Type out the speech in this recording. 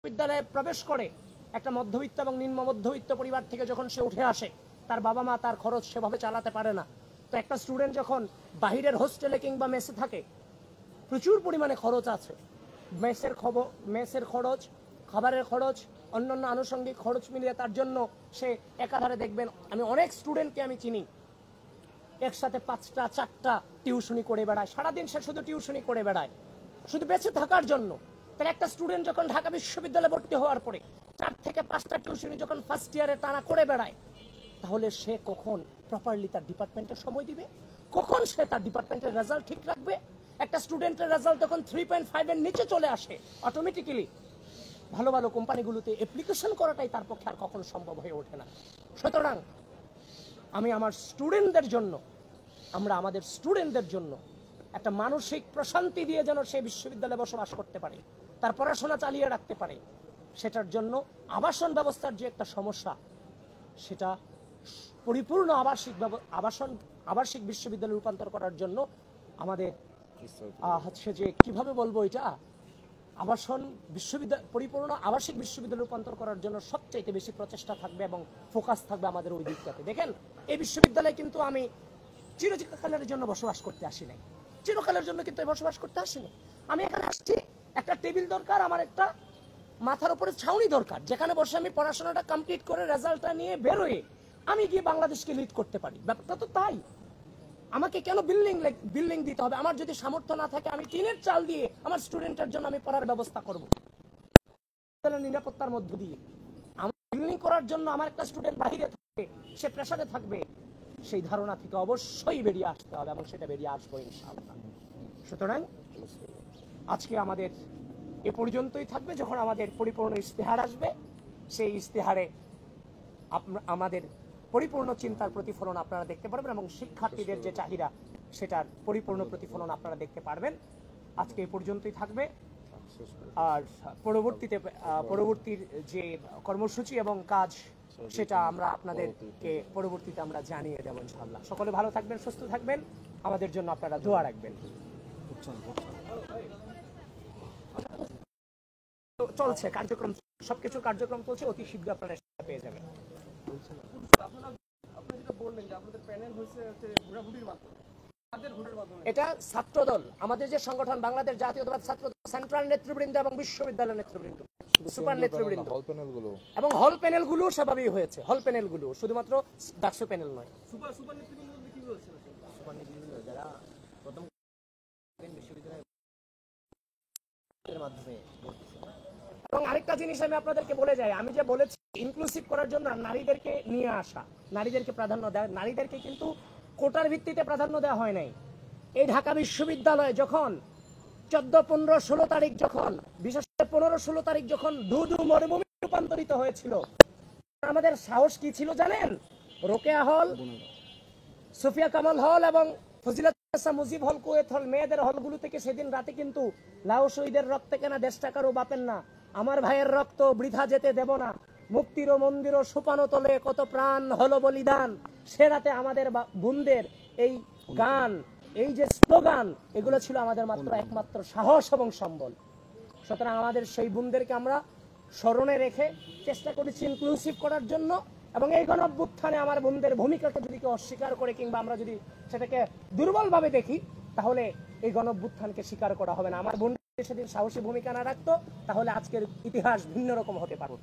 বিদ্যালয়ে প্রবেশ করে একটা মধ্যবিত্ত এবং নিম্ন মধ্যবিত্ত পরিবার থেকে যখন সে উঠে আসে, তার বাবা মা তার খরচ সেভাবে চালাতে পারে না। তো একটা স্টুডেন্ট যখন বাহিরের হোস্টেলে কিংবা মেসে থাকে, প্রচুর পরিমাণে খরচ আছে। মেসের খরচ, খাবারের খরচ, অন্যান্য আনুষঙ্গিক খরচ মিলিয়ে তার জন্য সে একাধারে দেখবেন, আমি অনেক স্টুডেন্টকে আমি চিনি একসাথে 5টা 4টা টিউশনি করে বেড়ায়, সারাদিন সে শুধু টিউশনি করে বেড়ায় শুধু বেঁচে থাকার জন্য। তাহলে একটা স্টুডেন্ট যখন ঢাকা বিশ্ববিদ্যালয়ে ভর্তি হওয়ার পরে 4 থেকে 5টা টিউশনি যখন ফার্স্ট ইয়ারে টানা করে বেড়ায়, তাহলে সে কখন প্রপারলি তার ডিপার্টমেন্টে সময় দিবে? কখন সে তার ডিপার্টমেন্টের রেজাল্ট ঠিক রাখবে? একটা স্টুডেন্টের রেজাল্ট যখন 3.5 এর নিচে চলে আসে, অটোমেটিক্যালি ভালো ভালো কোম্পানিগুলোতে অ্যাপ্লিকেশন করাটাই তার পক্ষে আর কখনো সম্ভব হয়ে ওঠে না। সুতরাং আমি আমার স্টুডেন্টদের জন্য, আমরা আমাদের স্টুডেন্টদের জন্য একটা মানসিক প্রশান্তি দিয়ে যেন সে বিশ্ববিদ্যালয়ে বসবাস করতে পারে, তার পড়াশোনা চালিয়ে রাখতে পারে, সেটার জন্য আবাসন ব্যবস্থার যে একটা সমস্যা, সেটা পরিপূর্ণ আবাসিক বিশ্ববিদ্যালয়ে রূপান্তর করার জন্য আমাদের হচ্ছে যে কিভাবে বলবো, এটা পরিপূর্ণ আবাসিক বিশ্ববিদ্যালয়ে রূপান্তর করার জন্য সবচাইতে বেশি প্রচেষ্টা থাকবে এবং ফোকাস থাকবে আমাদের ওই দিকটাতে। দেখেন, এই বিশ্ববিদ্যালয়ে কিন্তু আমি চিরকালের জন্য বসবাস করতে আসি নাই, চিরকালের জন্য কিন্তু বসবাস করতে আসিনি। আমি এখানে আসছি, একটা টেবিল দরকার, আমার একটা মাথার উপরে ছাউনি দরকার, যেখানে বসে আমি পড়াশোনাটা কমপ্লিট করে রেজাল্টটা নিয়ে বেরোয় আমি গিয়ে বাংলাদেশকে লিড করতে পারি। ব্যাপারটা তো তাই। আমাকে কেন বিল্ডিং দিতে হবে? আমার যদি সামর্থ্য না থাকে, আমি টিনের চাল দিয়ে আমার স্টুডেন্টের জন্য আমি পড়ার ব্যবস্থা করব নিরাপত্তার মধ্য দিয়ে। আমার বিল্ডিং করার জন্য আমার একটা স্টুডেন্ট বাহিরে থাকবে, সে প্রেসারে থাকবে, সেই ধারণা থেকে অবশ্যই বেরিয়ে আসতে হবে এবং সেটা বেরিয়ে আসবো ইনশাআল্লাহ। সুতরাং আজকে আমাদের এ পর্যন্তই থাকবে। যখন আমাদের পরিপূর্ণ ইস্তেহার আসবে, সেই ইস্তেহারে আমাদের পরিপূর্ণ চিন্তার প্রতিফলন আপনারা দেখতে পারবেন এবং শিক্ষার্থীদের যে চাহিদা, সেটার পরিপূর্ণ প্রতিফলন আপনারা দেখতে পারবেন। আজকে এ পর্যন্তই থাকবে। আর পরবর্তীর যে কর্মসূচি এবং কাজ, সেটা আমরা আপনাদেরকে পরবর্তীতে আমরা জানিয়ে দেব ইনশাআল্লাহ। সকলে ভালো থাকবেন, সুস্থ থাকবেন, আমাদের জন্য আপনারা দোয়া রাখবেন। চলছে কার্যক্রম, সবকিছু কার্যক্রম চলছে, অতি শীঘ্র আপনারা পেয়ে যাবেন। এটা ছাত্রদল, আমাদের যে সংগঠন বাংলাদেশ জাতীয়তাবাদ ছাত্রদল, সেন্ট্রাল নেতৃবৃন্দ এবং বিশ্ববিদ্যালয় নেতৃবৃন্দ, সুপার নেতৃবৃন্দ এবং হল প্যানেল গুলো স্বাভাবিক হয়েছে। হল প্যানেল গুলো শুধুমাত্র ডাকসু প্যানেল নয়। সুপার নেতৃবৃন্দ কি বলছে? সুপার নেতৃবৃন্দ যারা প্রথম বিশ্ববিদ্যালয়ের মাধ্যমে। এবং আরেকটা জিনিস আমি আপনাদেরকে বলে যাই, আমি যে বলেছি ইনক্লুসিভ করার জন্য নারীদেরকে নিয়ে আসা, নারীদেরকে প্রাধান্য দেওয়া, নারীদেরকে কিন্তু কোটার ভিত্তিতে প্রাধান্য দেওয়া হয় নাই। এই ঢাকা বিশ্ববিদ্যালয়ে যখন 14, 15, 16 তারিখ, যখন বিশেষ করে 15, 16 তারিখ যখন ধুধু মরুভূমি রূপান্তরিত হয়েছিল, আমাদের সাহস কি ছিল জানেন? রোকেয়া হল, সুফিয়া কামাল হল এবং ফজিলাত মুজিব হল, কুয়েত হল, মেয়েদের হলগুলো থেকে সেদিন রাতে কিন্তু লাও শহীদের রক্তে কেনা দেশ টাকারও বাপেন না, আমার ভাইয়ের রক্ত বৃথা যেতে দেব না, মুক্তির মন্দির সোপানো তলে কত প্রাণ হলো বলিদান, সে রাতে আমাদের বোনদের এই গান, এই যে স্লোগান, এগুলো ছিল আমাদের একমাত্র সাহস এবং সম্বল। সুতরাং আমাদের সেই বোনদেরকে আমরা স্মরণে রেখে চেষ্টা করেছি ইনক্লুসিভ করার জন্য। এবং এই গণঅভ্যুত্থানে আমার বোনদের ভূমিকাকে যদি কেউ অস্বীকার করে কিংবা আমরা যদি সেটাকে দুর্বলভাবে দেখি, তাহলে এই গণঅভ্যুত্থানকে স্বীকার করা হবে না। আমার বোন সেদিন সাহসী ভূমিকা না রাখতো, তাহলে আজকের ইতিহাস ভিন্ন রকম হতে পারত।